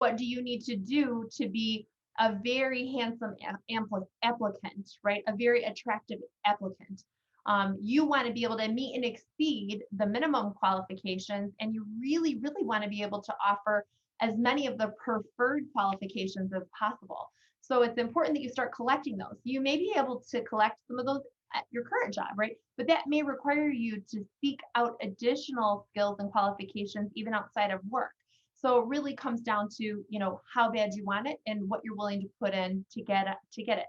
What do you need to do to be a very handsome applicant, right? A very attractive applicant. You want to be able to meet and exceed the minimum qualifications, and you really, really want to be able to offer as many of the preferred qualifications as possible. So it's important that you start collecting those. You may be able to collect some of those at your current job, right? But that may require you to seek out additional skills and qualifications even outside of work. So it really comes down to, how bad you want it and what you're willing to put in to get it.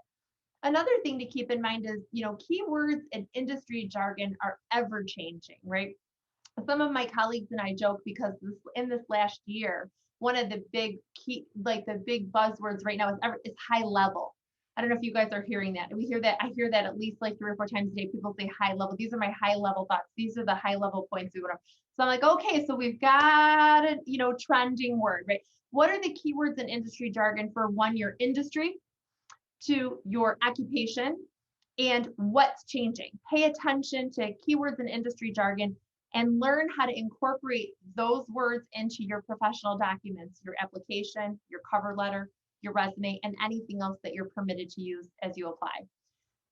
Another thing to keep in mind is, keywords and industry jargon are ever changing, right? Some of my colleagues and I joke because in this last year, one of the big the big buzzwords right now is high level. I don't know if you guys are hearing that. I hear that at least like 3 or 4 times a day. People say high level. These are my high level thoughts. These are the high level points we want to. So I'm like, okay, so we've got a, trending word, right? What are the keywords and industry jargon for one, your industry, to your occupation, and what's changing? Pay attention to keywords and industry jargon and learn how to incorporate those words into your professional documents, your application, your cover letter, your resume, and anything else that you're permitted to use as you apply.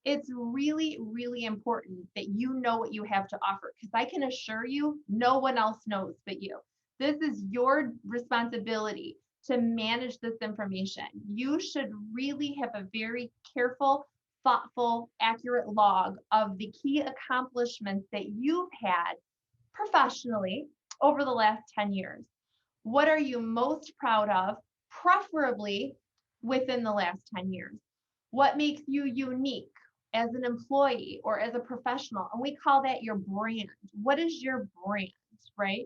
It's really, really important that you know what you have to offer, because I can assure you no one else knows but you. This is your responsibility to manage this information. You should really have a very careful, thoughtful, accurate log of the key accomplishments that you've had professionally over the last 10 years. What are you most proud of, preferably within the last 10 years? What makes you unique as an employee or as a professional? And we call that your brand. What is your brand, right?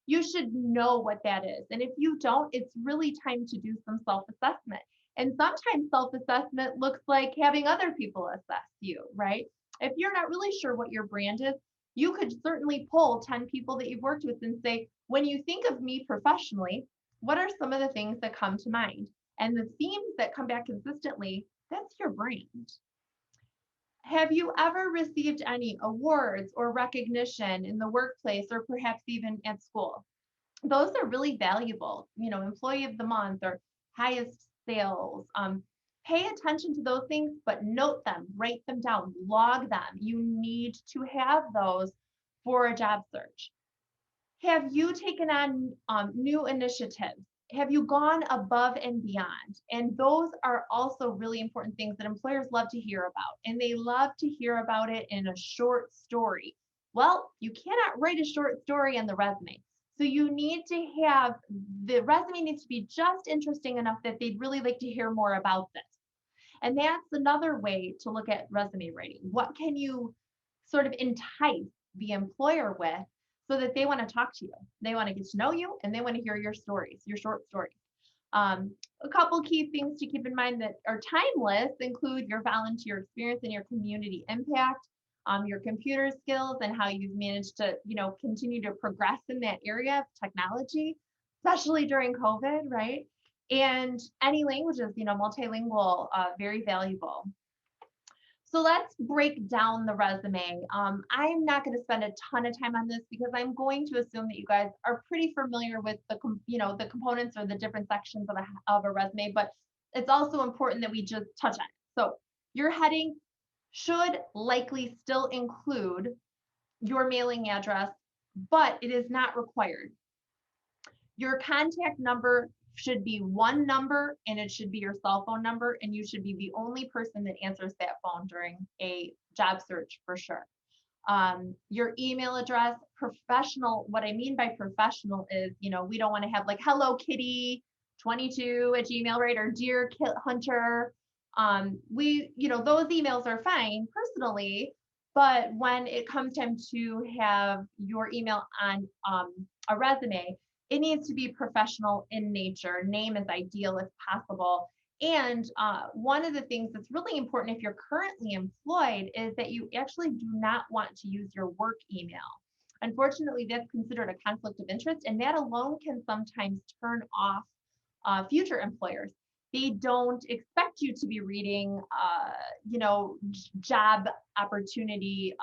You should know what that is. And if you don't, it's really time to do some self-assessment. And sometimes self-assessment looks like having other people assess you, right? If you're not really sure what your brand is, you could certainly poll 10 people that you've worked with and say, when you think of me professionally, what are some of the things that come to mind? And the themes that come back consistently, that's your brand. Have you ever received any awards or recognition in the workplace or perhaps even at school? Those are really valuable, employee of the month or highest sales. Pay attention to those things, but note them, write them down, log them. You need to have those for a job search. Have you taken on new initiatives? Have you gone above and beyond? And those are also really important things that employers love to hear about. And they love to hear about it in a short story. Well, you cannot write a short story on the resume. So you need to have, the resume needs to be just interesting enough that they'd really like to hear more about this. And that's another way to look at resume writing. What can you sort of entice the employer with so that they want to talk to you? They want to get to know you and they want to hear your stories, your short stories. A couple key things to keep in mind that are timeless include your volunteer experience and your community impact, your computer skills and how you've managed to, continue to progress in that area of technology, especially during COVID, right? And any languages, multilingual, very valuable. So let's break down the resume. I'm not going to spend a ton of time on this because I'm going to assume that you guys are pretty familiar with the components or the different sections of a resume, but it's also important that we just touch on it. So your heading should likely still include your mailing address, but it is not required. Your contact number should be one number and it should be your cell phone number, and you should be the only person that answers that phone during a job search for sure. Your email address, professional. What I mean by professional is, we don't want to have like Hello Kitty 22 at Gmail, right? Or Dear Hunter. Those emails are fine personally, but when it comes time to have your email on a resume, it needs to be professional in nature. Name is ideal if possible. And one of the things that's really important if you're currently employed is that you actually do not want to use your work email. Unfortunately, that's considered a conflict of interest, and that alone can sometimes turn off future employers. They don't expect you to be reading, job opportunity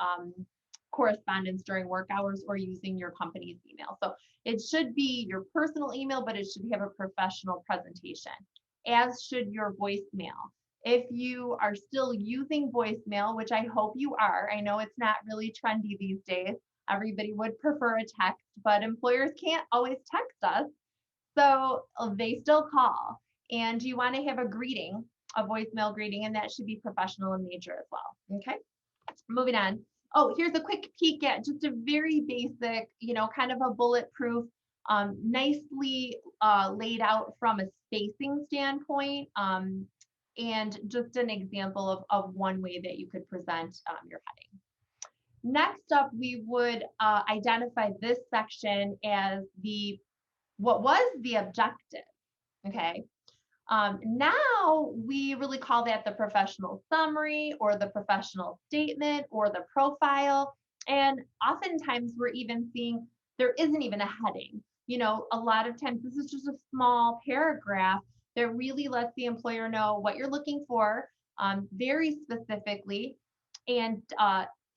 correspondence during work hours or using your company's email. So it should be your personal email, but it should have a professional presentation, as should your voicemail. If you are still using voicemail, which I hope you are, I know it's not really trendy these days. Everybody would prefer a text, but employers can't always text us. So they still call. And you want to have a greeting, a voicemail greeting, and that should be professional in nature as well. Okay, moving on. Oh, here's a quick peek at just a very basic, kind of a bulletproof, nicely laid out from a spacing standpoint, and just an example of one way that you could present your heading. Next up, we would identify this section as what was the objective, okay? Now we really call that the professional summary or the professional statement or the profile. And oftentimes we're even seeing there isn't even a heading. A lot of times this is just a small paragraph that really lets the employer know what you're looking for very specifically, and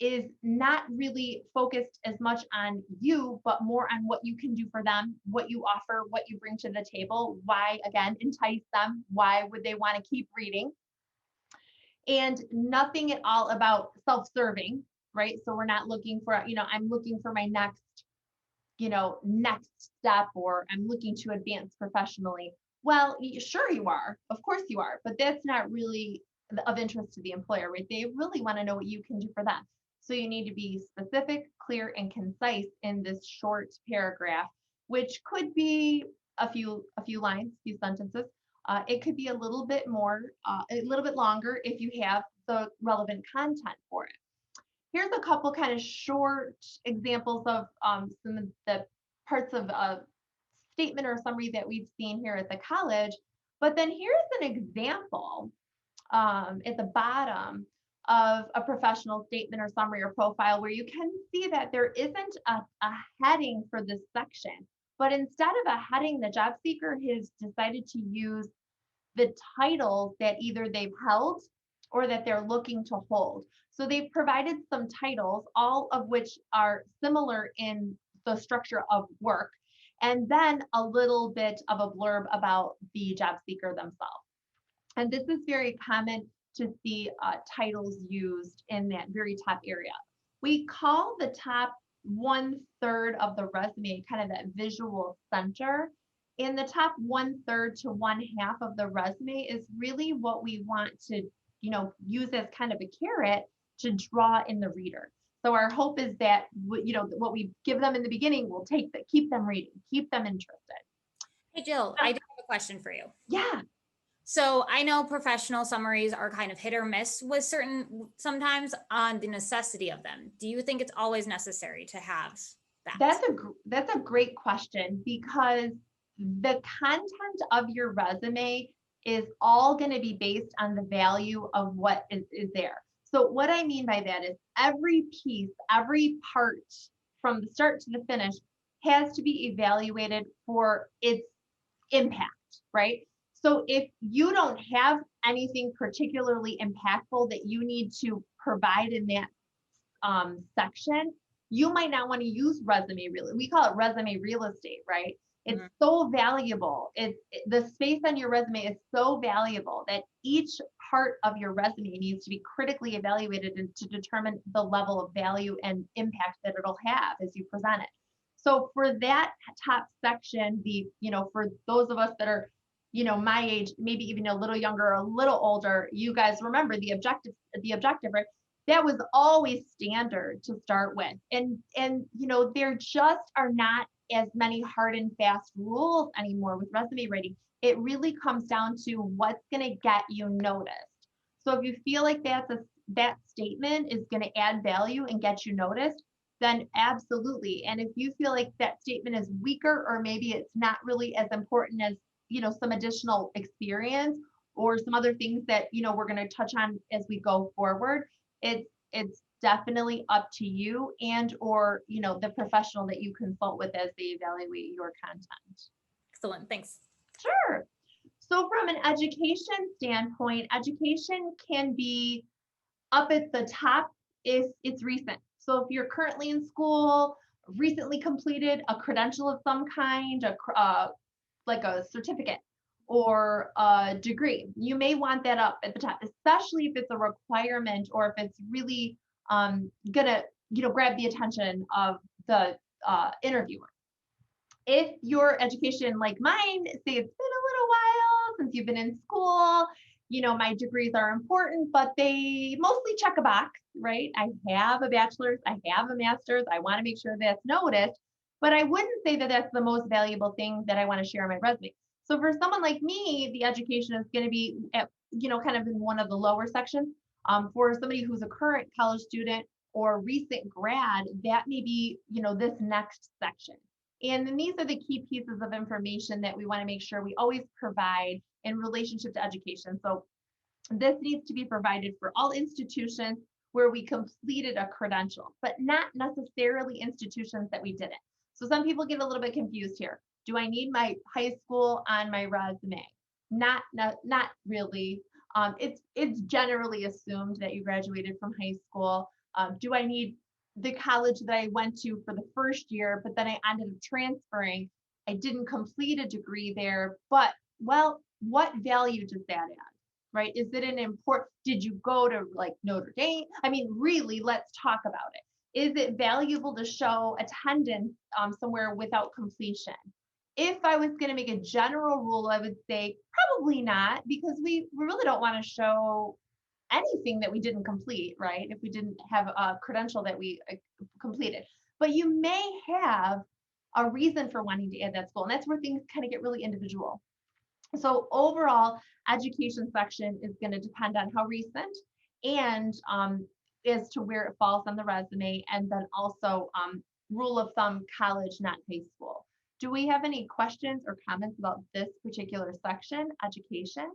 is not really focused as much on you, but more on what you can do for them, what you offer, what you bring to the table, why, again, entice them, why would they want to keep reading, and nothing at all about self-serving, right? So we're not looking for, I'm looking for my next step, or I'm looking to advance professionally. Well, sure you are, of course you are, but that's not really of interest to the employer, right? They really want to know what you can do for them. So you need to be specific, clear, and concise in this short paragraph, which could be a few lines, few sentences. It could be a little bit more, a little bit longer if you have the relevant content for it. Here's a couple kind of short examples of some of the parts of a statement or summary that we've seen here at the college. But then here's an example at the bottom of a professional statement or summary or profile, where you can see that there isn't a heading for this section, but instead of a heading, the job seeker has decided to use the titles that either they've held or that they're looking to hold. So they've provided some titles, all of which are similar in the structure of work, and then a little bit of a blurb about the job seeker themselves. And this is very common to see titles used in that very top area. We call the top 1/3 of the resume kind of that visual center. And the top 1/3 to 1/2 of the resume is really what we want to, use as kind of a carrot to draw in the reader. So our hope is that, what we give them in the beginning will keep them reading, keep them interested. Hey, Jill, I do have a question for you. Yeah. So I know professional summaries are kind of hit or miss with sometimes on the necessity of them. Do you think it's always necessary to have that? That's a great question, because the content of your resume is all going to be based on the value of what is there. So what I mean by that is every piece, every part from the start to the finish has to be evaluated for its impact, right? So if you don't have anything particularly impactful that you need to provide in that section, you might not want to use resume we call it resume real estate, right? It's so valuable. The space on your resume is so valuable that each part of your resume needs to be critically evaluated to determine the level of value and impact that it'll have as you present it. So for that top section, for those of us that are, my age, maybe even a little younger or a little older, you guys remember the objective, right? That was always standard to start with. And there just are not as many hard and fast rules anymore with resume writing. It really comes down to what's going to get you noticed. So if you feel like that statement is going to add value and get you noticed, then absolutely. And if you feel like that statement is weaker, or maybe it's not really as important as, some additional experience or some other things that, we're going to touch on as we go forward, it's definitely up to you and or the professional that you consult with as they evaluate your content. Excellent, thanks. Sure. So from an education standpoint, education can be up at the top if it's recent. So if you're currently in school, recently completed a credential of some kind, like a certificate or a degree, you may want that up at the top, especially if it's a requirement or if it's really gonna grab the attention of the interviewer. If your education, like mine, say it's been a little while since you've been in school, my degrees are important, but they mostly check a box, right? I have a bachelor's, I have a master's, I want to make sure that's noticed, but I wouldn't say that that's the most valuable thing that I want to share on my resume. So for someone like me, the education is going to be at, kind of in one of the lower sections. For somebody who's a current college student or recent grad, that may be, this next section. And then these are the key pieces of information that we want to make sure we always provide in relationship to education. So this needs to be provided for all institutions where we completed a credential, but not necessarily institutions that we didn't. So some people get a little bit confused here. Do I need my high school on my resume? Not really. It's generally assumed that you graduated from high school. Do I need the college that I went to for the first year, but then I ended up transferring? I didn't complete a degree there, but well, what value does that add, right? Is it an important, did you go to like Notre Dame? I mean, really, let's talk about it. Is it valuable to show attendance somewhere without completion? If I was going to make a general rule, I would say probably not, because we really don't want to show anything that we didn't complete, right? If we didn't have a credential that we completed. But you may have a reason for wanting to add that school, and that's where things kind of get really individual. So overall, education section is going to depend on how recent and as to where it falls on the resume, and then also rule of thumb, college, not high school. Do we have any questions or comments about this particular section, education?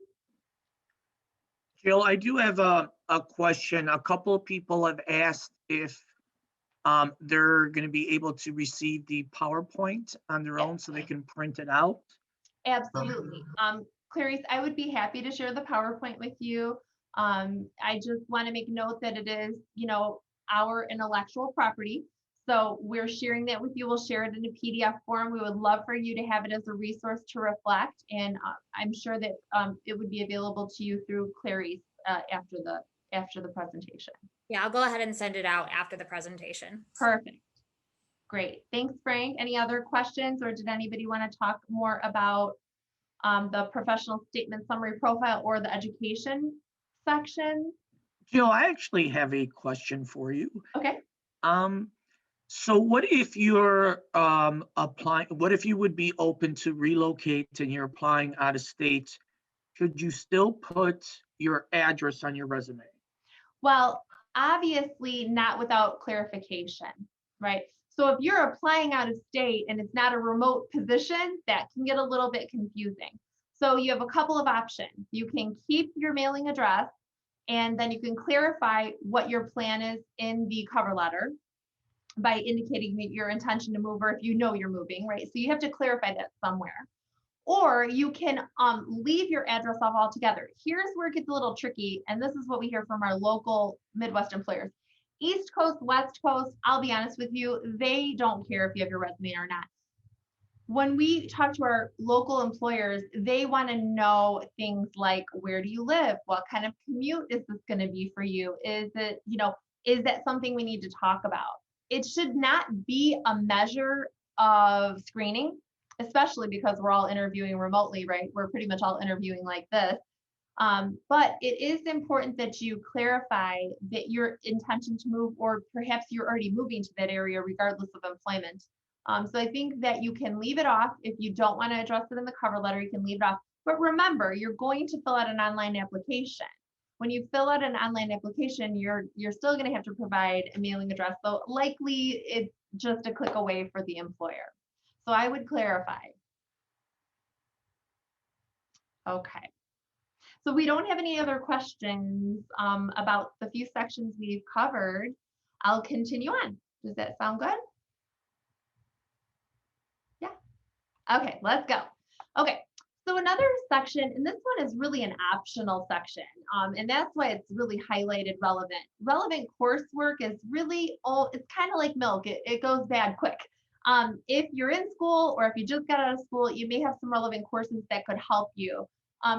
Jill, I do have a question. A couple of people have asked if they're going to be able to receive the PowerPoint on their own so they can print it out. Absolutely. Clarice, I would be happy to share the PowerPoint with you. I just want to make note that it is, our intellectual property. So we're sharing that with you. We'll share it in a PDF form. We would love for you to have it as a resource to reflect. And I'm sure that it would be available to you through Clarice after the presentation. Yeah, I'll go ahead and send it out after the presentation. Perfect. Great. Thanks, Frank. Any other questions, or did anybody want to talk more about the professional statement summary profile or the education section? Jill, I actually have a question for you. Okay. So what if you're applying, what if you would be open to relocate and you're applying out of state? Should you still put your address on your resume? Well, obviously not without clarification, right? So if you're applying out of state and it's not a remote position, that can get a little bit confusing. So you have a couple of options. You can keep your mailing address, and then you can clarify what your plan is in the cover letter by indicating that your intention to move, or if you know you're moving, right? So you have to clarify that somewhere. Or you can leave your address off altogether. Here's where it gets a little tricky, and this is what we hear from our local Midwest employers. East Coast, West Coast, I'll be honest with you, they don't care if you have your resume or not. When we talk to our local employers, they want to know things like, where do you live? What kind of commute is this going to be for you? Is it, is that something we need to talk about? It should not be a measure of screening, especially because we're all interviewing remotely, right? We're pretty much all interviewing like this. But it is important that you clarify that your intention to move, or perhaps you're already moving to that area regardless of employment. So I think that you can leave it off. If you don't want to address it in the cover letter, you can leave it off. But remember, you're going to fill out an online application. When you fill out an online application, you're still going to have to provide a mailing address. So likely it's just a click away for the employer. So I would clarify. Okay. So we don't have any other questions about the few sections we've covered. I'll continue on. Does that sound good? Yeah. Okay, let's go. Okay. So another section, and this one is really an optional section, and that's why it's really highlighted relevant. Relevant coursework is really, it's kind of like milk. It goes bad quick. If you're in school or if you just got out of school, you may have some relevant courses that could help you.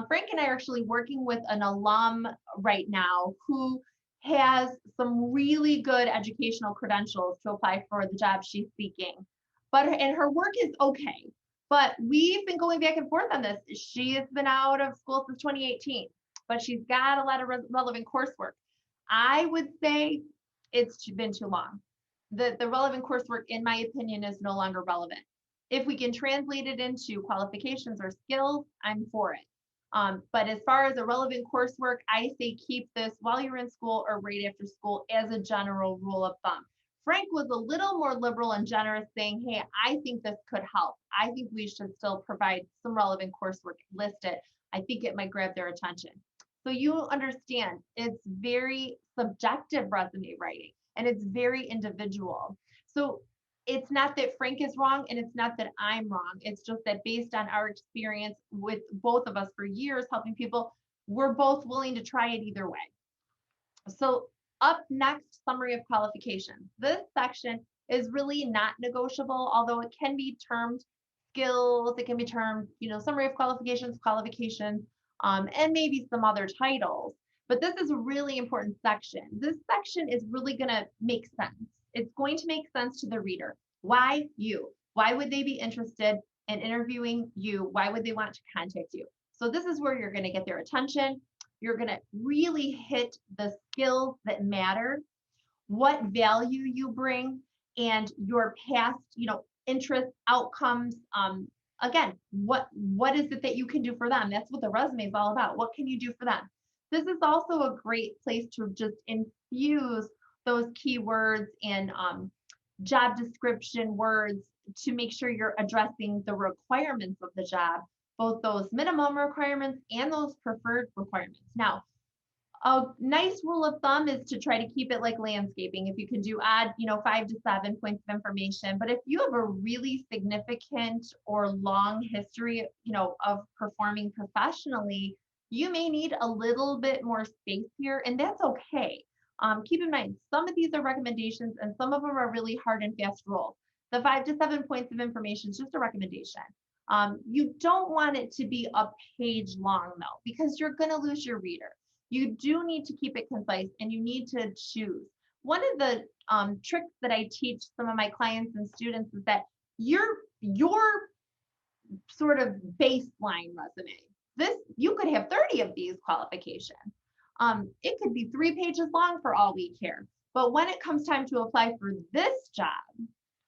Frank and I are actually working with an alum right now who has some really good educational credentials to apply for the job she's seeking. And her work is okay. But we've been going back and forth on this. She has been out of school since 2018, but she's got a lot of relevant coursework. I would say it's been too long. The relevant coursework, in my opinion, is no longer relevant. If we can translate it into qualifications or skills, I'm for it. But as far as a relevant coursework, I say keep this while you're in school or right after school as a general rule of thumb. Frank was a little more liberal and generous, saying, hey, I think this could help. I think we should still provide some relevant coursework listed. I think it might grab their attention. So you understand it's very subjective resume writing and it's very individual. So it's not that Frank is wrong and it's not that I'm wrong. It's just that based on our experience with both of us for years helping people, we're both willing to try it either way. So up next, summary of qualifications. This section is really not negotiable, although it can be termed skills, it can be termed, summary of qualifications, and maybe some other titles. But this is a really important section. This section is really going to make sense. It's going to make sense to the reader. Why you? Why would they be interested in interviewing you? Why would they want to contact you? So this is where you're going to get their attention. You're going to really hit the skills that matter, what value you bring, and your past, interests, outcomes. Again, what is it that you can do for them? That's what the resume is all about. What can you do for them? This is also a great place to just infuse those keywords and job description words to make sure you're addressing the requirements of the job, both those minimum requirements and those preferred requirements. Now, a nice rule of thumb is to try to keep it like landscaping. If you can do add, 5 to 7 points of information, but if you have a really significant or long history, of performing professionally, you may need a little bit more space here, and that's okay. Keep in mind, some of these are recommendations and some of them are really hard and fast rules. The 5 to 7 points of information is just a recommendation. You don't want it to be a page long though, because you're going to lose your reader. You do need to keep it concise and you need to choose. One of the tricks that I teach some of my clients and students is that your sort of baseline resume, you could have 30 of these qualifications. It could be 3 pages long for all we care. But when it comes time to apply for this job,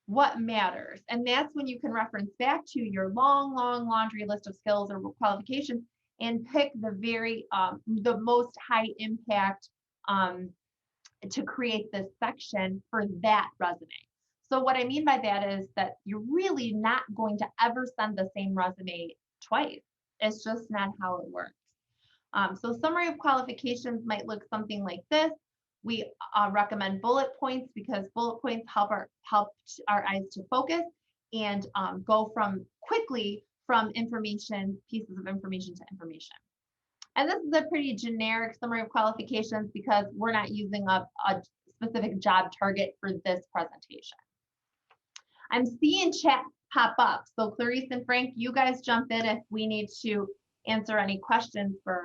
what matters? And that's when you can reference back to your long laundry list of skills or qualifications and pick the most high impact to create this section for that resume. So what I mean by that is that you're really not going to ever send the same resume twice. It's just not how it works. So summary of qualifications might look something like this. We recommend bullet points because bullet points help our eyes to focus and go quickly from pieces of information to information. And this is a pretty generic summary of qualifications because we're not using a specific job target for this presentation. I'm seeing chat pop up. So Clarice and Frank, you guys jump in if we need to answer any questions for.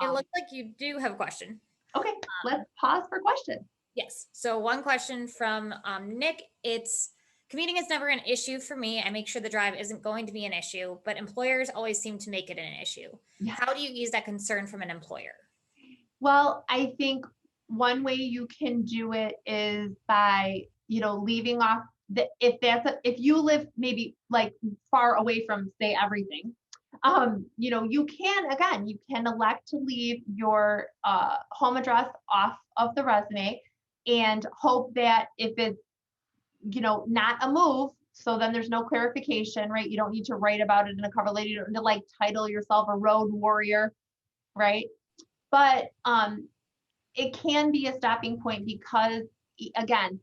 It looks like you do have a question. Okay, let's pause for questions. Yes. So one question from Nick, it's commuting is never an issue for me. I make sure the drive isn't going to be an issue, but employers always seem to make it an issue. Yeah. How do you ease that concern from an employer? Well, I think one way you can do it is by, leaving off if you live maybe like far away from say everything, you can elect to leave your home address off of the resume and hope that if it's, not a move, so then there's no clarification, right? You don't need to write about it in a cover letter. You don't need to like title yourself a road warrior, right? But it can be a stopping point because, again,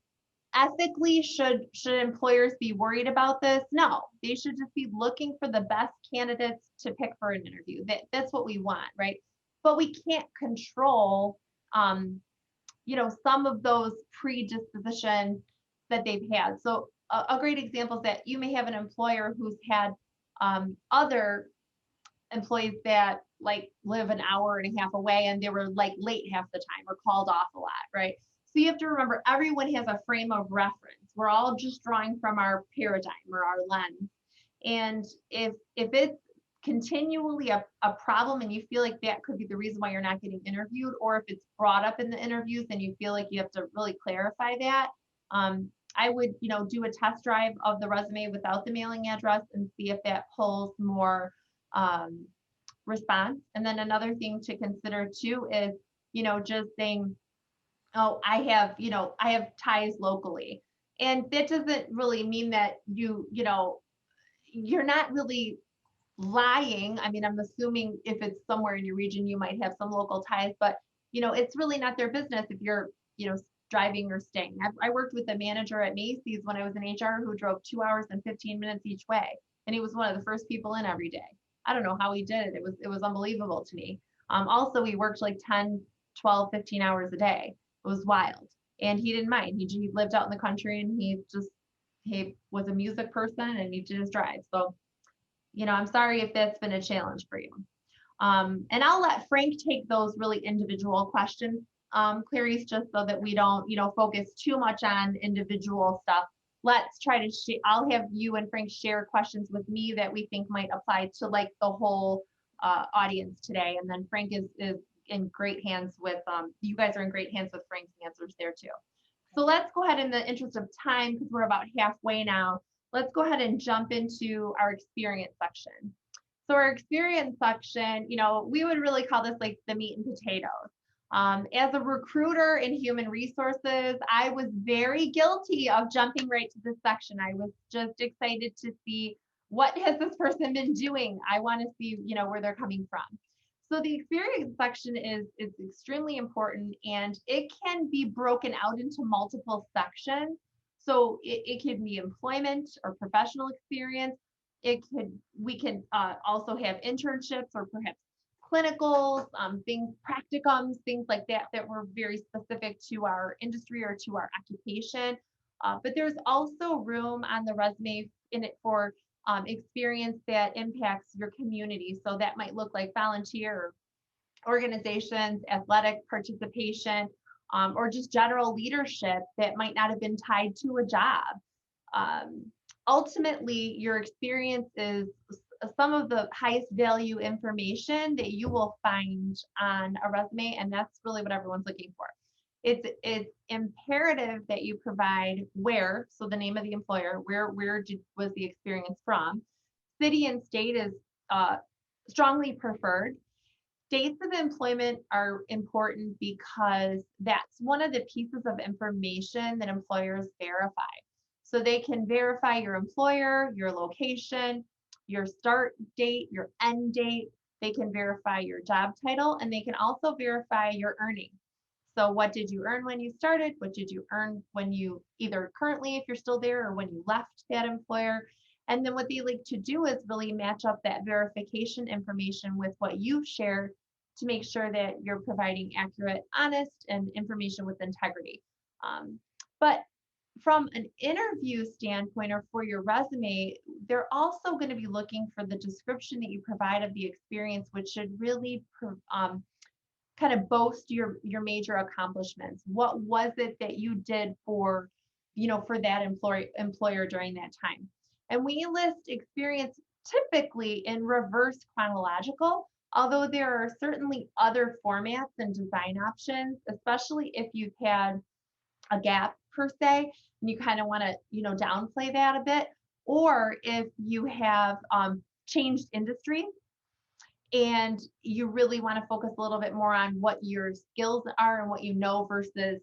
ethically, should employers be worried about this? No, they should just be looking for the best candidates to pick for an interview. That's what we want, right? But we can't control, some of those predispositions that they've had. So a great example is that you may have an employer who's had other employees that like live an hour and a half away and they were like late half the time or called off a lot, right? So you have to remember everyone has a frame of reference. We're all just drawing from our paradigm or our lens. And if it's continually a problem and you feel like that could be the reason why you're not getting interviewed, or if it's brought up in the interviews and you feel like you have to really clarify that, I would, do a test drive of the resume without the mailing address and see if that pulls more response. And then another thing to consider too is, just saying, oh, I have ties locally. And that doesn't really mean that you're not really lying. I mean, I'm assuming if it's somewhere in your region, you might have some local ties, but it's really not their business if you're, driving or staying. I worked with a manager at Macy's when I was in HR who drove 2 hours and 15 minutes each way. And he was one of the first people in every day. I don't know how he did it. It was unbelievable to me. Also, he worked like 10, 12, 15 hours a day. It was wild. And he didn't mind. He lived out in the country and he was a music person and he did his drive. So, I'm sorry if that's been a challenge for you. And I'll let Frank take those really individual questions, Clarice, just so that we don't, focus too much on individual stuff. Let's try to I'll have you and Frank share questions with me that we think might apply to like the whole audience today. And then Frank is in great hands with, you guys are in great hands with Frank's answers there too. So let's go ahead in the interest of time, because we're about halfway now. Let's go ahead and jump into our experience section. So our experience section, we would really call this like the meat and potatoes. As a recruiter in human resources, I was very guilty of jumping right to this section. I was just excited to see, what has this person been doing? I want to see, where they're coming from. So the experience section is extremely important, and it can be broken out into multiple sections. So it could be employment or professional experience. We can also have internships or perhaps clinicals, practicums, things like that were very specific to our industry or to our occupation. But there's also room on the resume in it for experience that impacts your community. So that might look like volunteer organizations, athletic participation, or just general leadership that might not have been tied to a job. Ultimately, your experience is some of the highest value information that you will find on a resume, and that's really what everyone's looking for. It's imperative that you provide where, so the name of the employer, was the experience from. City and state is strongly preferred. Dates of employment are important because that's one of the pieces of information that employers verify. So they can verify your employer, your location, your start date, your end date. They can verify your job title, and they can also verify your earnings. So what did you earn when you started? What did you earn when you, either currently if you're still there, or when you left that employer? And then what they like to do is really match up that verification information with what you've shared to make sure that you're providing accurate, honest, and information with integrity. But from an interview standpoint, or for your resume, they're also going to be looking for the description that you provide of the experience, which should really kind of boast your major accomplishments. What was it that you did for that employer during that time? And we list experience typically in reverse chronological, although there are certainly other formats and design options, especially if you've had a gap per se, and you kind of want to, downplay that a bit, or if you have changed industry and you really want to focus a little bit more on what your skills are and what versus,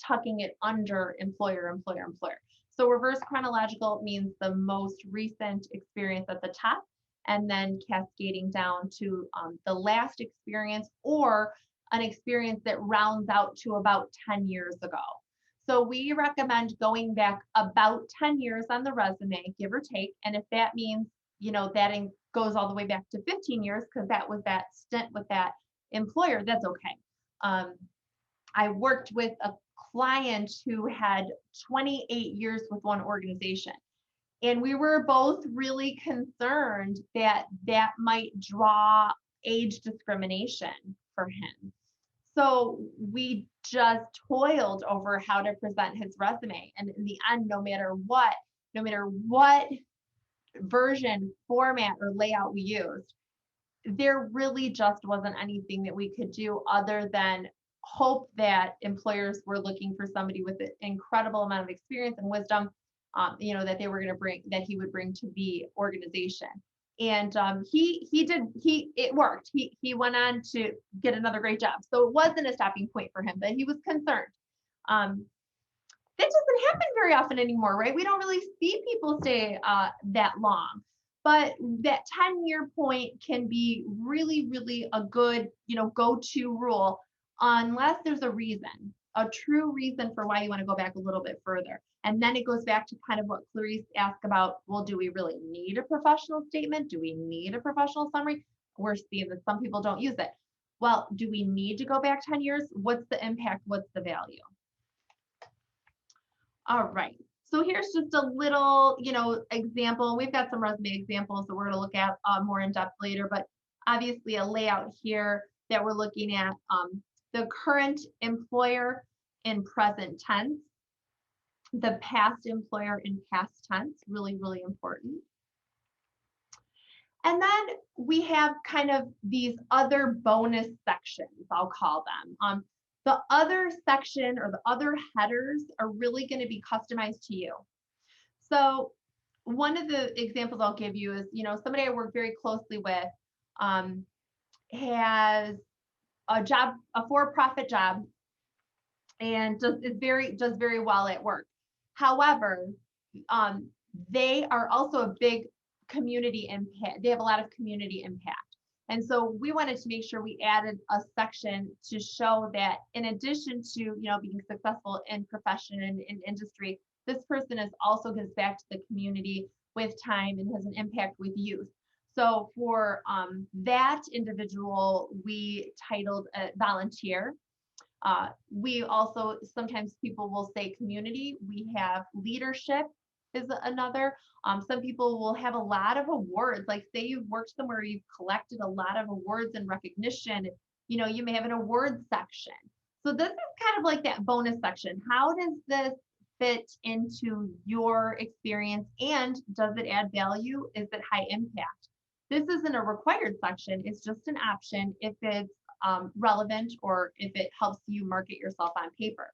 tucking it under employer. So reverse chronological means the most recent experience at the top, and then cascading down to the last experience, or an experience that rounds out to about 10 years ago. So we recommend going back about 10 years on the resume, give or take. And if that means, that goes all the way back to 15 years, because that was that stint with that employer, that's okay. I worked with a client who had 28 years with one organization. And we were both really concerned that that might draw age discrimination for him. So we just toiled over how to present his resume. And in the end, no matter what version, format, or layout we used, there really just wasn't anything that we could do other than hope that employers were looking for somebody with an incredible amount of experience and wisdom, that they were going to bring, that he would bring to the organization. And it worked. He went on to get another great job. So it wasn't a stopping point for him, but he was concerned. That doesn't happen very often anymore, right? We don't really see people stay that long. But that 10-year point can be really, really a good, go-to rule, unless there's a true reason for why you want to go back a little bit further. And then it goes back to kind of what Clarice asked about, well, do we really need a professional statement? Do we need a professional summary? We're seeing that some people don't use it. Well, do we need to go back 10 years? What's the impact? What's the value? All right. So here's just a little, example. We've got some resume examples that we're going to look at more in depth later, but obviously a layout here that we're looking at, the current employer in present tense, the past employer in past tense, really, really important. And then we have kind of these other bonus sections, I'll call them. The other section or the other headers are really going to be customized to you. So one of the examples I'll give you is, somebody I work very closely with has a for-profit job and does very well at work. However, they are also a big community impact. They have a lot of community impact. And so we wanted to make sure we added a section to show that in addition to, being successful in profession and in industry, this person is also gives back to the community with time and has an impact with youth. So for that individual, we titled volunteer. We also, sometimes people will say community. We have leadership is another. Some people will have a lot of awards, like say you've worked somewhere, you've collected a lot of awards and recognition, you may have an award section. So this is kind of like that bonus section. How does this fit into your experience, and does it add value? Is it high impact? This isn't a required section. It's just an option if it's relevant or if it helps you market yourself on paper.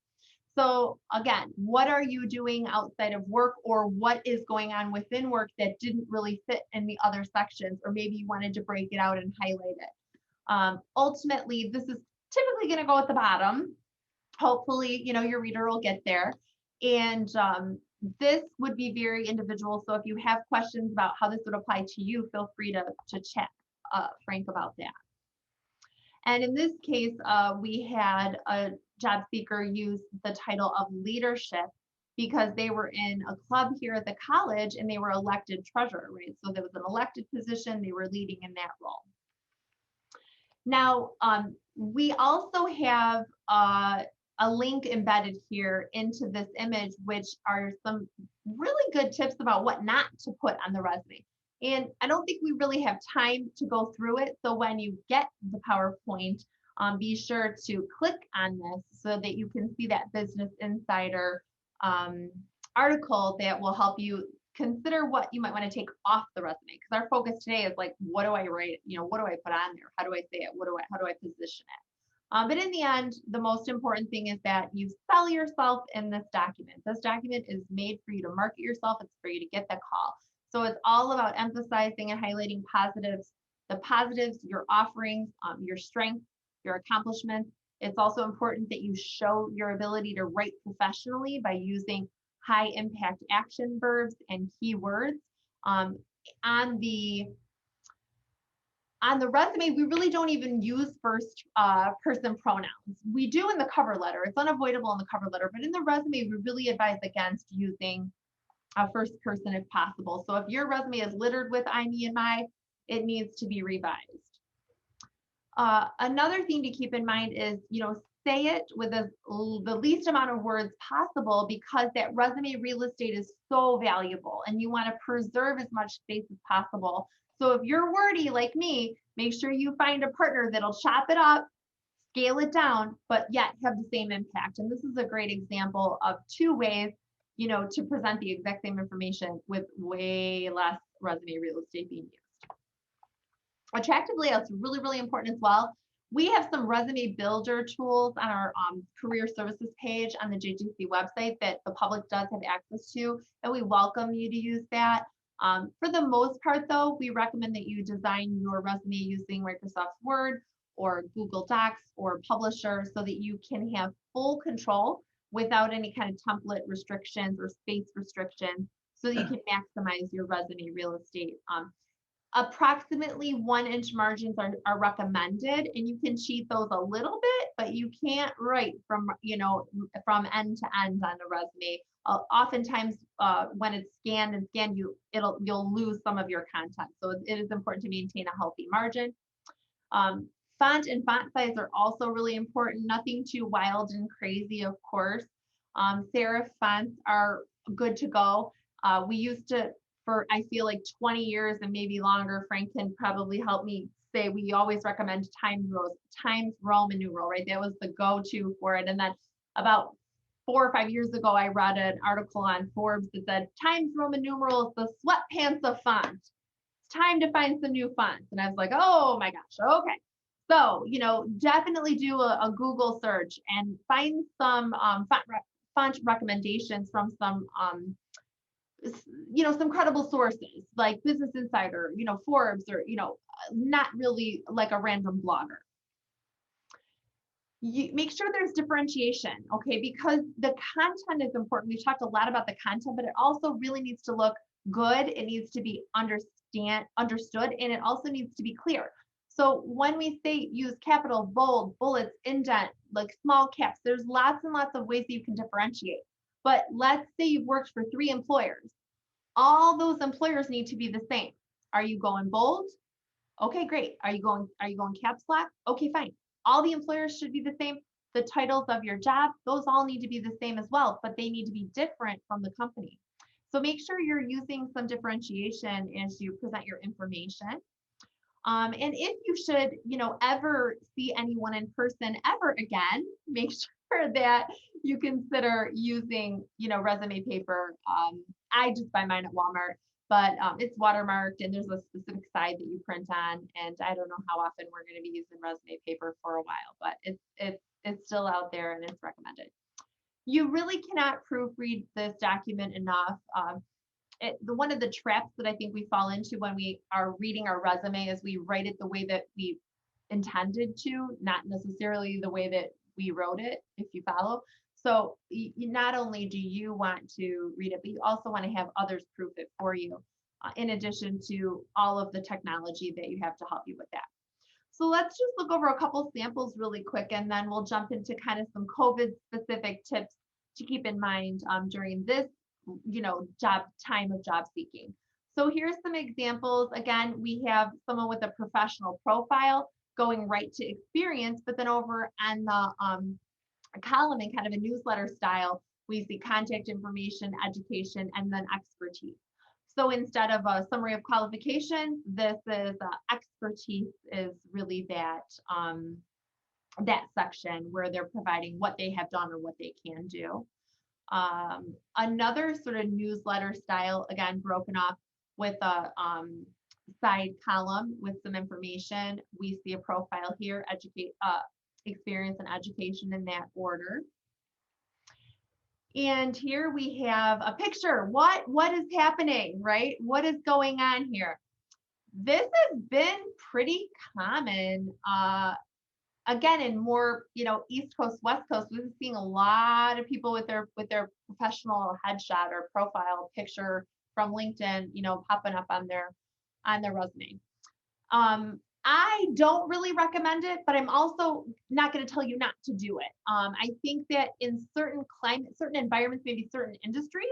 So again, what are you doing outside of work, or what is going on within work that didn't really fit in the other sections, or maybe you wanted to break it out and highlight it. Ultimately, this is typically going to go at the bottom. Hopefully, your reader will get there. And this would be very individual. So if you have questions about how this would apply to you, feel free to chat Frank about that. And in this case, we had a job seeker use the title of leadership because they were in a club here at the college and they were elected treasurer, right? So there was an elected position, they were leading in that role. Now, we also have a link embedded here into this image, which are some really good tips about what not to put on the resume. And I don't think we really have time to go through it. So when you get the PowerPoint, be sure to click on this so that you can see that Business Insider article that will help you consider what you might want to take off the resume. Because our focus today is like, what do I write? What do I put on there? How do I say it? How do I position it? But in the end, the most important thing is that you sell yourself in this document. This document is made for you to market yourself. It's for you to get the call. So it's all about emphasizing and highlighting positives, the positives, your offerings, your strengths, your accomplishments. It's also important that you show your ability to write professionally by using high impact action verbs and keywords. On the On the resume, we really don't even use first person pronouns. We do in the cover letter. It's unavoidable in the cover letter, but in the resume, we really advise against using a first person if possible. So if your resume is littered with I, me, and my, it needs to be revised. Another thing to keep in mind is, say it with the least amount of words possible, because that resume real estate is so valuable and you want to preserve as much space as possible. So if you're wordy like me, make sure you find a partner that'll chop it up, scale it down, but yet have the same impact. And this is a great example of two ways, to present the exact same information with way less resume real estate being used. Attractive layout's really, really important as well. We have some resume builder tools on our career services page on the JGC website that the public does have access to, and we welcome you to use that. For the most part, though, we recommend that you design your resume using Microsoft Word or Google Docs or Publisher so that you can have full control without any kind of template restrictions or space restrictions, so that you can maximize your resume real estate. Approximately 1-inch margins are recommended, and you can cheat those a little bit, but you can't write from end to end on the resume. Oftentimes when it's scanned, you'll lose some of your content. So it is important to maintain a healthy margin. Font and font size are also really important. Nothing too wild and crazy, of course. Serif fonts are good to go. We used to, for I feel like 20 years and maybe longer, Frank can probably help me say, we always recommend Times Roman numeral, right? That was the go-to for it. And then about 4 or 5 years ago, I read an article on Forbes that said Times Roman numeral is the sweatpants of font. It's time to find some new fonts. And I was like, oh my gosh, okay. So, definitely do a Google search and find some font recommendations from some some credible sources like Business Insider, Forbes, or, not really like a random blogger. You make sure there's differentiation, okay? Because the content is important. We've talked a lot about the content, but it also really needs to look good. It needs to be understood, and it also needs to be clear. So when we say use capital, bold, bullets, indent, like small caps, there's lots and lots of ways that you can differentiate. But let's say you've worked for 3 employers. All those employers need to be the same. Are you going bold? Okay, great. Are you going caps lock? Okay, fine. All the employers should be the same. The titles of your job, those all need to be the same as well, but they need to be different from the company. So make sure you're using some differentiation as you present your information. And if you should, ever see anyone in person ever again, make sure that you consider using, resume paper. I just buy mine at Walmart, but it's watermarked and there's a specific side that you print on. And I don't know how often we're going to be using resume paper for a while, but it's still out there and it's recommended. You really cannot proofread this document enough. One of the traps that I think we fall into when we are reading our resume is we write it the way that we intended to, not necessarily the way that we wrote it, if you follow. So not only do you want to read it, but you also want to have others proof it for you, in addition to all of the technology that you have to help you with that. So let's just look over a couple samples really quick, and then we'll jump into kind of some COVID specific tips to keep in mind during this time of job seeking. So here's some examples. Again, we have someone with a professional profile going right to experience, but then over on the column in kind of a newsletter style, we see contact information, education, and then expertise. So instead of a summary of qualifications, this is expertise is really that section where they're providing what they have done or what they can do. Another sort of newsletter style, again, broken up with a side column with some information. We see a profile here, experience and education in that order. And here we have a picture. What is happening, right? What is going on here? This has been pretty common. Again, in more, East Coast, West Coast, we've been seeing a lot of people with their professional headshot or profile picture from LinkedIn, popping up on their resume. I don't really recommend it, but I'm also not going to tell you not to do it. I think that in certain climate, certain environments, maybe certain industries,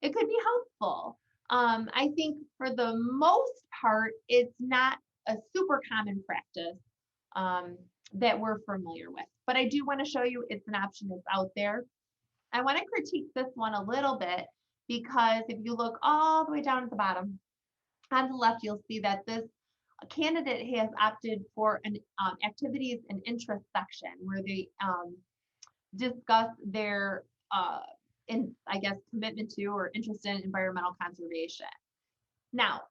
it could be helpful. I think for the most part, it's not a super common practice that we're familiar with. But I do want to show you it's an option that's out there. I want to critique this one a little bit because if you look all the way down at the bottom, on the left, you'll see that this candidate has opted for an activities and interest section where they discuss their, I guess, commitment to or interest in environmental conservation. Now,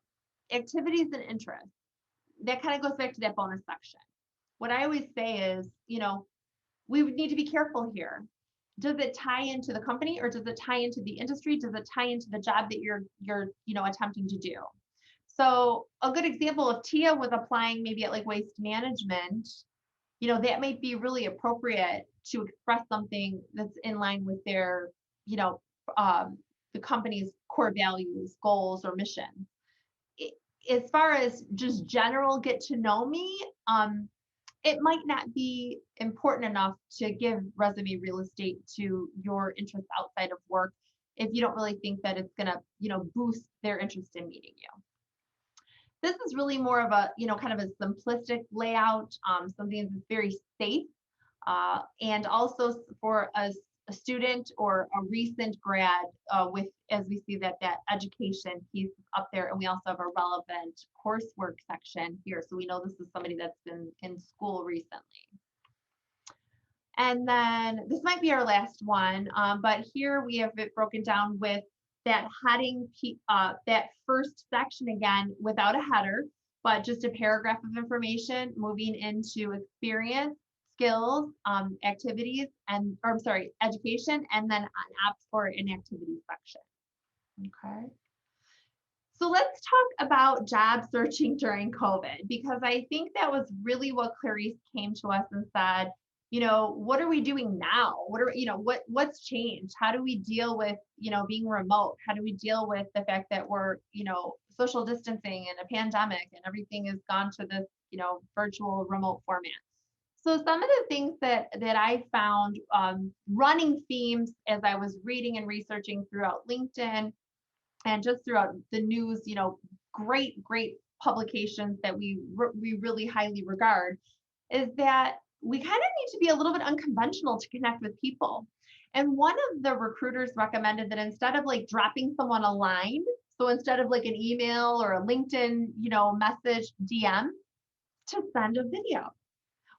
activities and interests, that kind of goes back to that bonus section. What I always say is, we would need to be careful here. Does it tie into the company or does it tie into the industry? Does it tie into the job that you're attempting to do? So a good example, if Tia was applying maybe at like waste management, that might be really appropriate to express something that's in line with their, the company's core values, goals, or mission. As far as just general get to know me, it might not be important enough to give resume real estate to your interests outside of work if you don't really think that it's going to, boost their interest in meeting you. This is really more of a, kind of a simplistic layout, something that's very safe, and also for a student or a recent grad with, as we see that education piece up there, and we also have a relevant coursework section here. So we know this is somebody that's been in school recently. And then this might be our last one, but here we have it broken down with that heading, that first section again, without a header, but just a paragraph of information moving into experience, skills, activities, education, and then an opt for an activity section. Okay. So let's talk about job searching during COVID, because I think that was really what Clarice came to us and said, what are we doing now? What's changed? How do we deal with, being remote? How do we deal with the fact that we're, social distancing and a pandemic and everything has gone to this, virtual remote format? So some of the things that I found running themes as I was reading and researching throughout LinkedIn and just throughout the news, great publications that we really highly regard, is that we kind of need to be a little bit unconventional to connect with people. And one of the recruiters recommended that instead of like dropping someone a line, so instead of like an email or a LinkedIn, message DM, to send a video.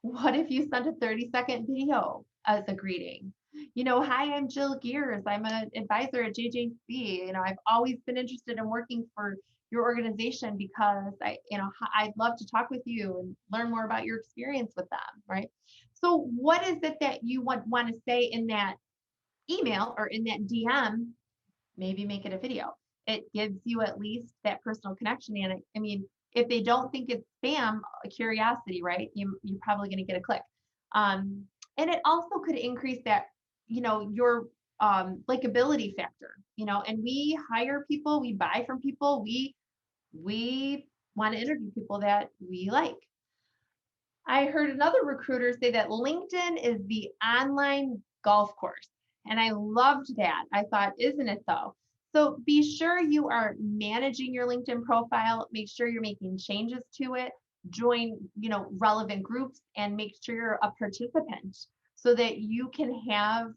What if you sent a 30-second video as a greeting? Hi, I'm Jill Geers. I'm an advisor at JJC. I've always been interested in working for your organization because I'd love to talk with you and learn more about your experience with them, right? So what is it that you want to say in that email or in that DM? Maybe make it a video. It gives you at least that personal connection. And I mean, if they don't think it's spam, a curiosity, right? You're probably going to get a click. And it also could increase that, your likability factor, and we hire people, we buy from people, we want to interview people that we like. I heard another recruiter say that LinkedIn is the online golf course. And I loved that. I thought, isn't it though? So be sure you are managing your LinkedIn profile, make sure you're making changes to it, join, relevant groups, and make sure you're a participant so that you can have,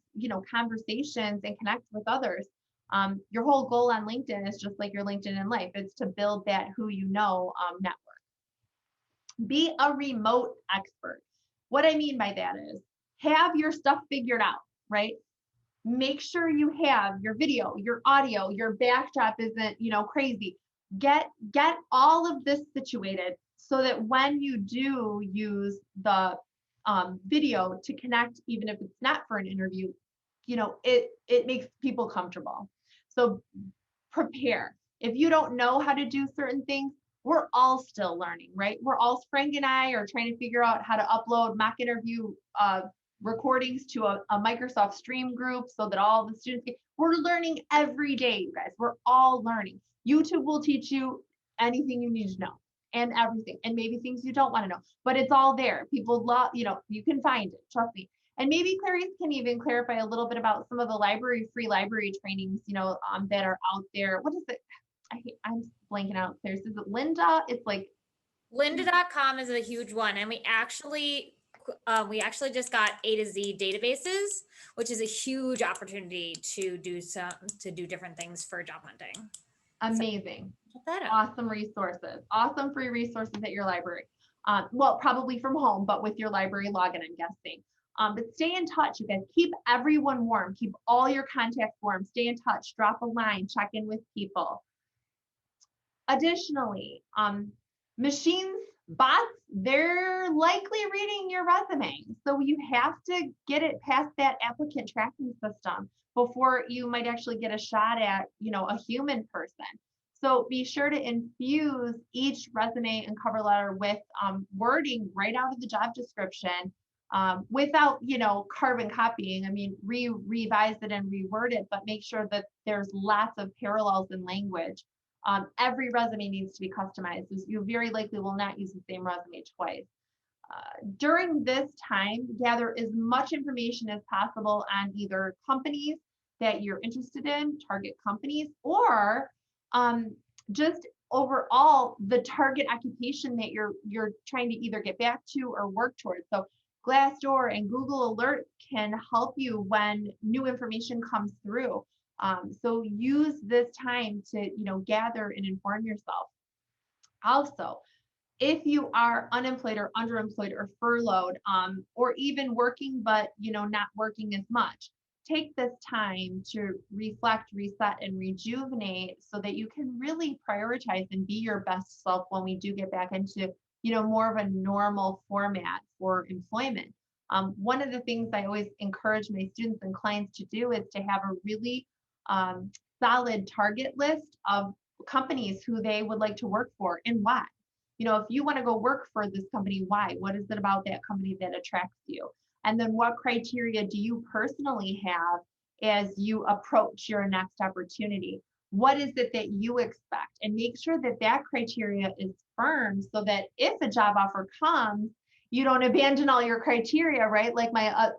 conversations and connect with others. Your whole goal on LinkedIn is just like your LinkedIn in life. It's to build that who network. Be a remote expert. What I mean by that is have your stuff figured out, right? Make sure you have your video, your audio, your backdrop isn't, crazy. Get all of this situated so that when you do use the video to connect, even if it's not for an interview, it makes people comfortable. So prepare. If you don't know how to do certain things, we're all still learning, right? Frank and I are trying to figure out how to upload mock interview recordings to a Microsoft Stream group so that all the students we're learning every day, you guys. We're all learning. YouTube will teach you anything you need to know. and everything, and maybe things you don't want to know, but it's all there. People love, you can find it, trust me. And maybe Clarice can even clarify a little bit about some of the free library trainings, that are out there. What is it? I'm blanking out. Clarice, is it Linda? It's like Lynda.com is a huge one. And we actually just got A to Z databases, which is a huge opportunity to do different things for job hunting. amazing. So, check that out. Awesome resources, awesome free resources at your library. Well, probably from home, but with your library login, I'm guessing. But stay in touch, you guys. Keep everyone warm. Keep all your contacts warm. Stay in touch. Drop a line. Check in with people. Additionally, machines, bots, they're likely reading your resume. So you have to get it past that applicant tracking system before you might actually get a shot at, a human person. So be sure to infuse each resume and cover letter with wording right out of the job description, without, carbon copying. I mean, revise it and reword it, but make sure that there's lots of parallels in language. Every resume needs to be customized. You very likely will not use the same resume twice. During this time, gather as much information as possible on either companies that you're interested in, target companies, or just overall the target occupation that you're trying to either get back to or work towards. So Glassdoor and Google Alert can help you when new information comes through. So use this time to, gather and inform yourself. Also, if you are unemployed or underemployed or furloughed, or even working, but, not working as much, take this time to reflect, reset, and rejuvenate so that you can really prioritize and be your best self when we do get back into, more of a normal format for employment. One of the things I always encourage my students and clients to do is to have a really solid target list of companies who they would like to work for and why. If you want to go work for this company, why? What is it about that company that attracts you? And then what criteria do you personally have as you approach your next opportunity? What is it that you expect? And make sure that that criteria is firm so that if a job offer comes, you don't abandon all your criteria, right? Like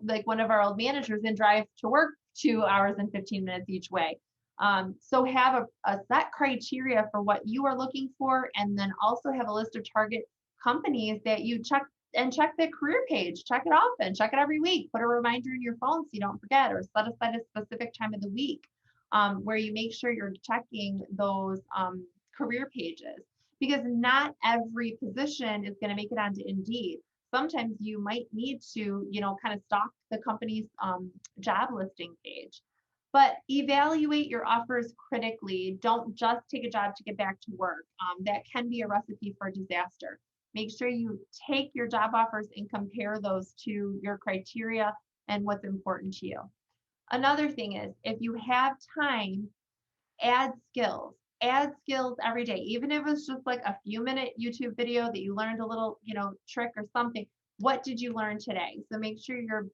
like one of our old managers, and drive to work 2 hours and 15 minutes each way. So have a set criteria for what you are looking for, and then also have a list of target companies that you check the career page. Check it often, check it every week, put a reminder in your phone so you don't forget, or set aside a specific time of the week where you make sure you're checking those career pages, because not every position is going to make it onto Indeed. Sometimes you might need to, kind of stalk the company's job listing page. But evaluate your offers critically. Don't just take a job to get back to work. That can be a recipe for disaster. Make sure you take your job offers and compare those to your criteria and what's important to you. Another thing is, if you have time, add skills. Add skills every day, even if it's just like a few-minute YouTube video that you learned a little, trick or something. What did you learn today? So make sure you're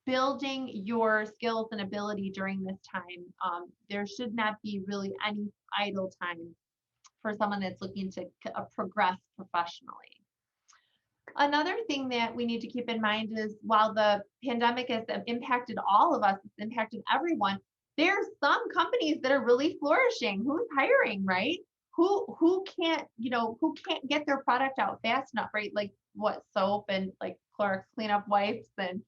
building your skills and ability during this time. There should not be really any idle time for someone that's looking to progress professionally. Another thing that we need to keep in mind is, while the pandemic has impacted all of us, it's impacted everyone, there's some companies that are really flourishing. Who's hiring, right? Who can't get their product out fast enough, right? Like what, soap and like Clorox cleanup wipes and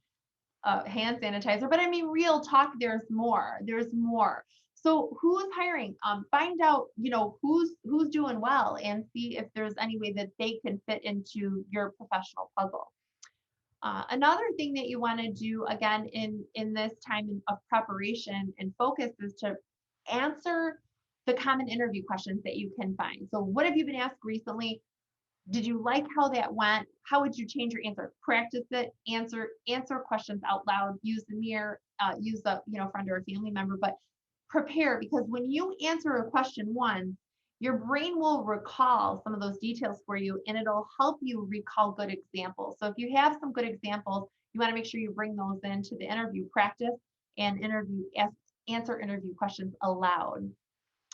hand sanitizer. But I mean, real talk, there's more. So who's hiring? Find out, who's doing well, and see if there's any way that they can fit into your professional puzzle. Another thing that you want to do, again, in this time of preparation and focus, is to answer the common interview questions that you can find. So what have you been asked recently? Did you like how that went? How would you change your answer? Practice it, answer questions out loud, use the mirror, use a friend or a family member, but prepare, because when you answer a question once, your brain will recall some of those details for you, and it'll help you recall good examples. So if you have some good examples, you want to make sure you bring those into the interview practice and answer interview questions aloud.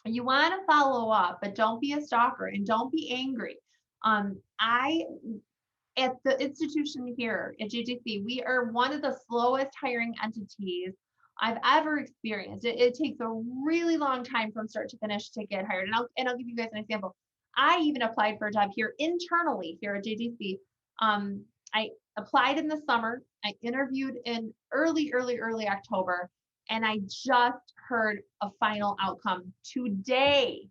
You want to follow up, but don't be a stalker and don't be angry. At the institution here at JJC, we are one of the slowest hiring entities I've ever experienced. It takes a really long time from start to finish to get hired. And I'll give you guys an example. I even applied for a job here internally here at JJC. I applied in the summer. I interviewed in early October, and I just heard a final outcome today.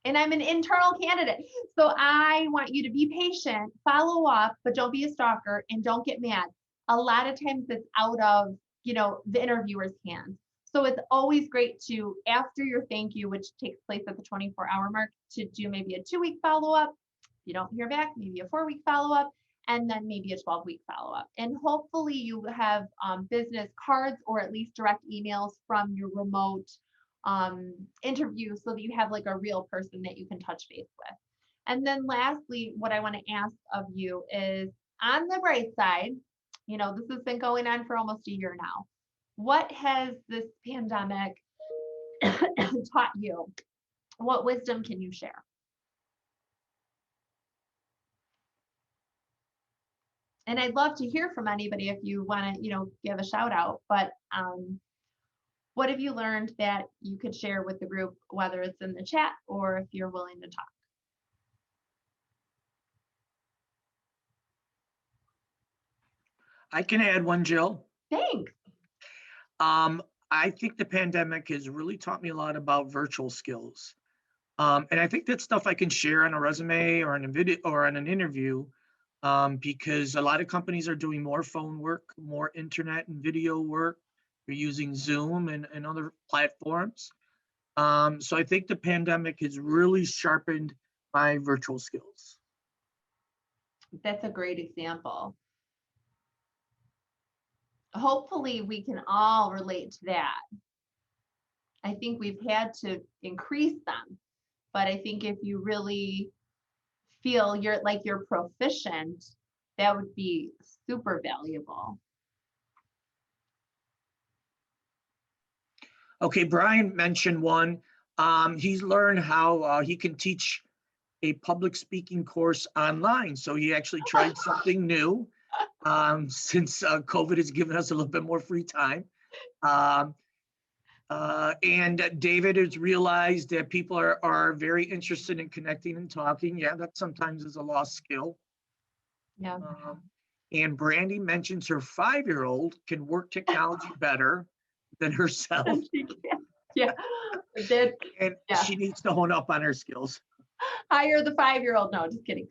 And I'm an internal candidate. So I want you to be patient, follow up, but don't be a stalker and don't get mad. A lot of times it's out of, the interviewer's hands. So it's always great to, after your thank you, which takes place at the 24-hour mark, to do maybe a 2-week follow-up. If you don't hear back, maybe a 4-week follow-up, and then maybe a 12-week follow-up. And hopefully you have business cards or at least direct emails from your remote interview so that you have like a real person that you can touch base with. And then lastly, what I want to ask of you is, on the bright side, this has been going on for almost a year now. What has this pandemic taught you? What wisdom can you share? And I'd love to hear from anybody if you want to, give a shout out, but what have you learned that you could share with the group, whether it's in the chat or if you're willing to talk? I can add one, Jill. Thanks. I think the pandemic has really taught me a lot about virtual skills. And I think that's stuff I can share on a resume or on a video or on an interview, because a lot of companies are doing more phone work, more internet and video work. They're using Zoom and other platforms. So I think the pandemic has really sharpened my virtual skills. That's a great example. Hopefully we can all relate to that. I think we've had to increase them, but I think if you really feel you're proficient, that would be super valuable. Okay, Brian mentioned one. He's learned how he can teach a public speaking course online. So he actually tried something new. Since COVID has given us a little bit more free time. And David has realized that people are very interested in connecting and talking. Yeah, that sometimes is a lost skill. Yeah. And Brandy mentions her 5-year-old can work technology better than herself. Yeah. And she needs to hone up on her skills. Hire the 5-year-old. No, just kidding.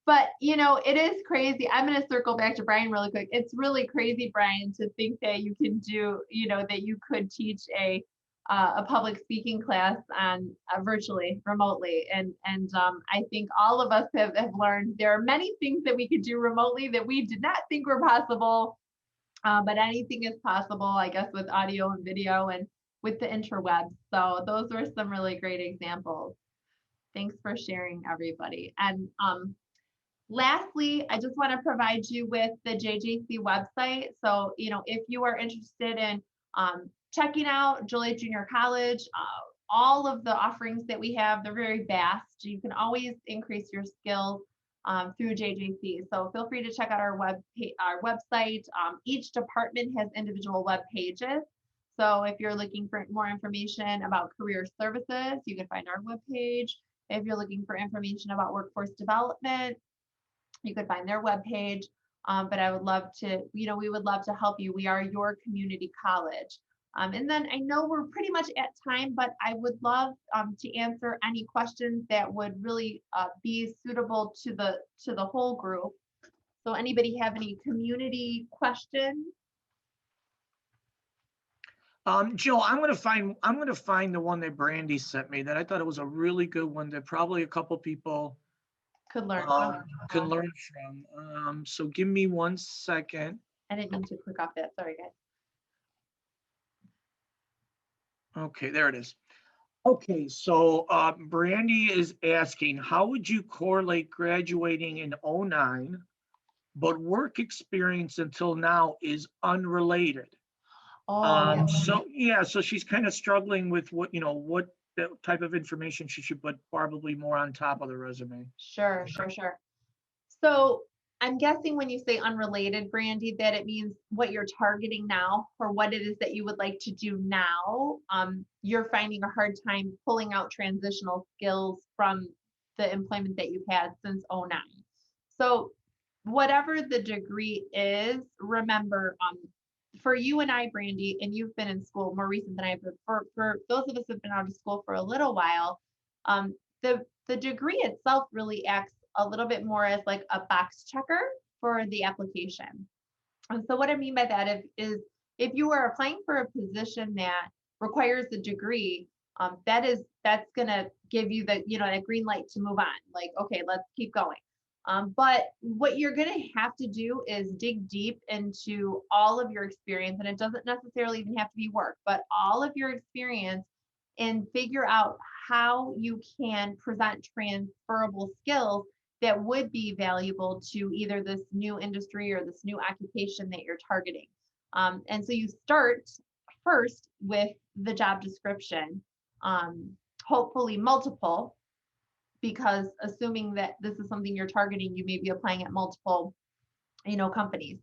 But it is crazy. I'm going to circle back to Brian really quick. It's really crazy, Brian, to think that you can do, that you could teach a public speaking class on virtually, remotely. And I think all of us have learned there are many things that we could do remotely that we did not think were possible. But anything is possible, I guess, with audio and video and with the interwebs. So those were some really great examples. Thanks for sharing, everybody. And lastly, I just want to provide you with the JJC website. So, if you are interested in checking out Joliet Junior College, all of the offerings that we have, they're very vast. You can always increase your skills through JJC. So feel free to check out our website. Each department has individual web pages. So if you're looking for more information about career services, you can find our webpage. If you're looking for information about workforce development, you could find their webpage. But I would love to, we would love to help you. We are your community college. And then I know we're pretty much at time, but I would love to answer any questions that would really be suitable to the whole group. So anybody have any community questions? Jill, I'm going to find the one that Brandy sent me that I thought it was a really good one that probably a couple people could learn from. So give me 1 second. I didn't mean to click off that. Sorry, guys. Okay, there it is. Okay, so Brandy is asking, how would you correlate graduating in 2009, but work experience until now is unrelated? Oh, So she's kind of struggling with what the type of information she should put probably more on top of the resume. Sure, sure, sure. So I'm guessing when you say unrelated, Brandy, that it means what you're targeting now or what it is that you would like to do now. You're finding a hard time pulling out transitional skills from the employment that you've had since '09. So whatever the degree is, remember, for you and I, Brandy, and you've been in school more recent than I have, but for those of us who've been out of school for a little while, the degree itself really acts a little bit more as like a box checker for the application. And so what I mean by that is if you are applying for a position that requires a degree, that's gonna give you the that green light to move on. Like, okay, let's keep going. But what you're going to have to do is dig deep into all of your experience, and it doesn't necessarily even have to be work, but all of your experience, and figure out how you can present transferable skills that would be valuable to either this new industry or this new occupation that you're targeting. And so you start first with the job description, hopefully multiple, because assuming that this is something you're targeting, you may be applying at multiple, companies.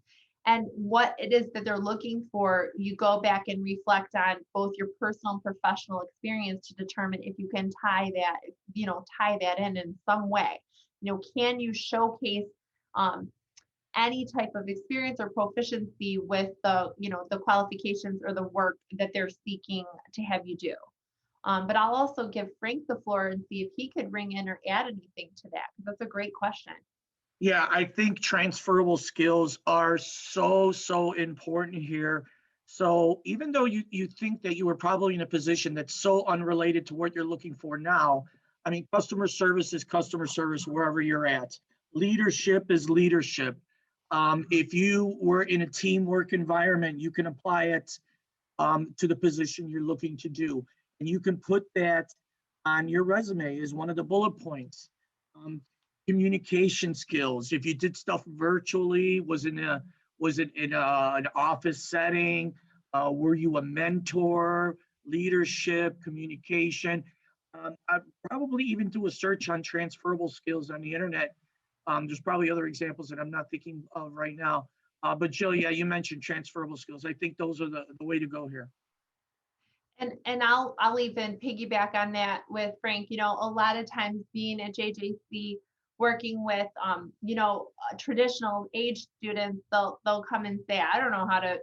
And what it is that they're looking for, you go back and reflect on both your personal and professional experience to determine if you can tie that in some way. Can you showcase any type of experience or proficiency with the qualifications or the work that they're seeking to have you do? But I'll also give Frank the floor and see if he could bring in or add anything to that. That's a great question. Yeah, I think transferable skills are so important here. So even though you think that you were probably in a position that's so unrelated to what you're looking for now, I mean, customer service is customer service wherever you're at. Leadership is leadership. If you were in a teamwork environment, you can apply it to the position you're looking to do. And you can put that on your resume as one of the bullet points. Communication skills. If you did stuff virtually, was it in an office setting? Were you a mentor? Leadership, communication. I'd probably even do a search on transferable skills on the internet. There's probably other examples that I'm not thinking of right now. But Jill, yeah, you mentioned transferable skills. I think those are the way to go here. And I'll even piggyback on that with Frank. A lot of times being at JJC, working with traditional age students, they'll come and say, I don't know how to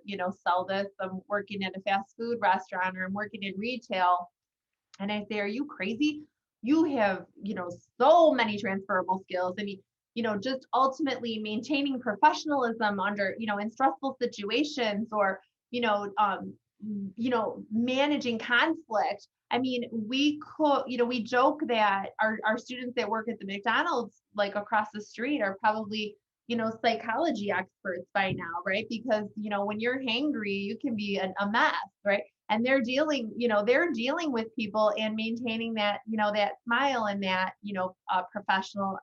sell this. I'm working at a fast food restaurant or I'm working in retail. And I say, are you crazy? You have so many transferable skills. I mean, just ultimately maintaining professionalism under in stressful situations, or managing conflict. I mean, we joke that our students that work at the McDonald's, like across the street, are probably, psychology experts by now, right? Because, when you're hangry, you can be a mess, right? And they're dealing with people and maintaining that, that smile and that, professional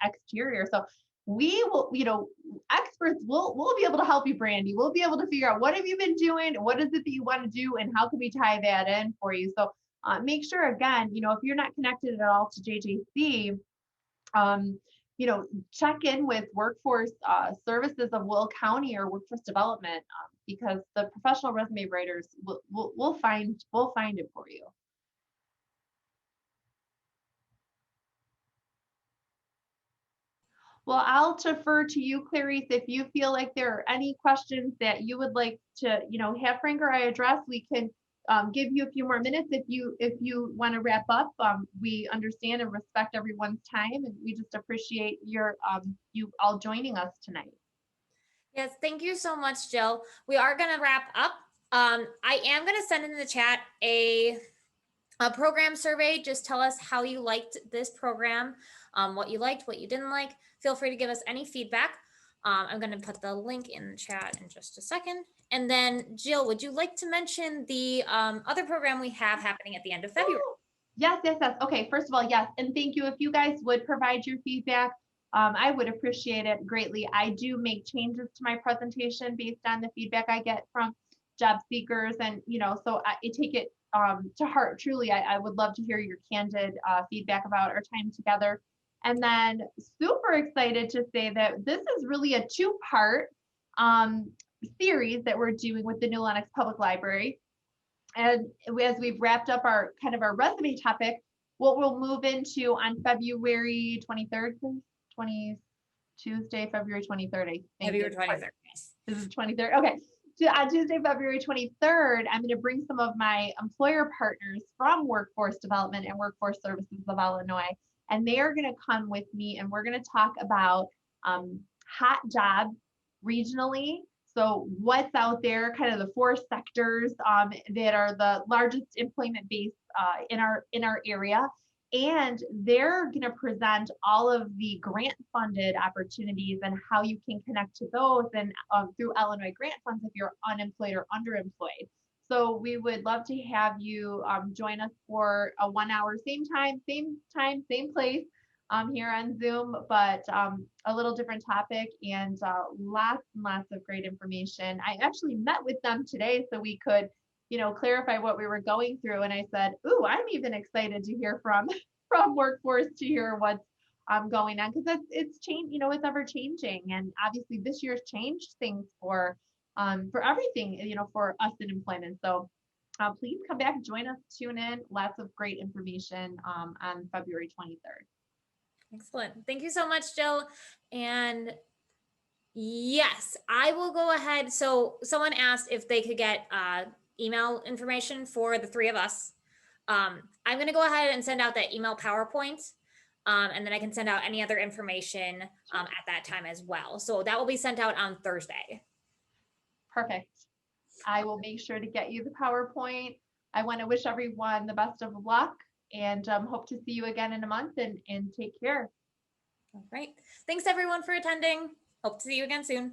exterior. So we will, experts will be able to help you, Brandy. We'll be able to figure out what have you been doing, what is it that you want to do, and how can we tie that in for you. So make sure, again, if you're not connected at all to JJC, check in with Workforce Services of Will County or Workforce Development, because the professional resume writers will find it for you. Well, I'll defer to you, Clarice. If you feel like there are any questions that you would like to, have Frank or I address, we can give you a few more minutes if you want to wrap up. We understand and respect everyone's time, and we just appreciate you all joining us tonight. Yes, thank you so much, Jill. We are going to wrap up. I am going to send in the chat a program survey. Just tell us how you liked this program, what you liked, what you didn't like. Feel free to give us any feedback. I'm going to put the link in the chat in just a second. And then, Jill, would you like to mention the other program we have happening at the end of February? Yes. Okay, first of all, yes. And thank you. If you guys would provide your feedback, I would appreciate it greatly. I do make changes to my presentation based on the feedback I get from job seekers. And, so I take it to heart, truly. I would love to hear your candid feedback about our time together. And then super excited to say that this is really a two-part series that we're doing with the New Lenox Public Library. And as we've wrapped up our kind of our resume topic, what we'll move into on February 23rd, Tuesday, February 23rd, I think. February 23rd. Yes. This is 23rd. Okay. So on Tuesday, February 23rd, I'm going to bring some of my employer partners from Workforce Development and Workforce Services of Illinois, and they are going to come with me, and we're going to talk about hot jobs regionally. So what's out there, kind of the 4 sectors that are the largest employment base in our area. And they're going to present all of the grant funded opportunities and how you can connect to those and through Illinois grant funds if you're unemployed or underemployed. So we would love to have you join us for a 1 hour, same time, same place here on Zoom, but a little different topic and lots and lots of great information. I actually met with them today so we could, clarify what we were going through. And I said, ooh, I'm even excited to hear from Workforce to hear what's going on, because it's changed, it's ever changing. And obviously this year's changed things for everything, for us in employment. So please come back, join us, tune in. Lots of great information on February 23rd. Excellent. Thank you so much, Jill. And yes, I will go ahead. So someone asked if they could get email information for the 3 of us. I'm going to go ahead and send out that email PowerPoint, and then I can send out any other information at that time as well. So that will be sent out on Thursday. Perfect. I will make sure to get you the PowerPoint. I want to wish everyone the best of luck, and hope to see you again in a month, and take care. All right. Thanks everyone for attending. Hope to see you again soon.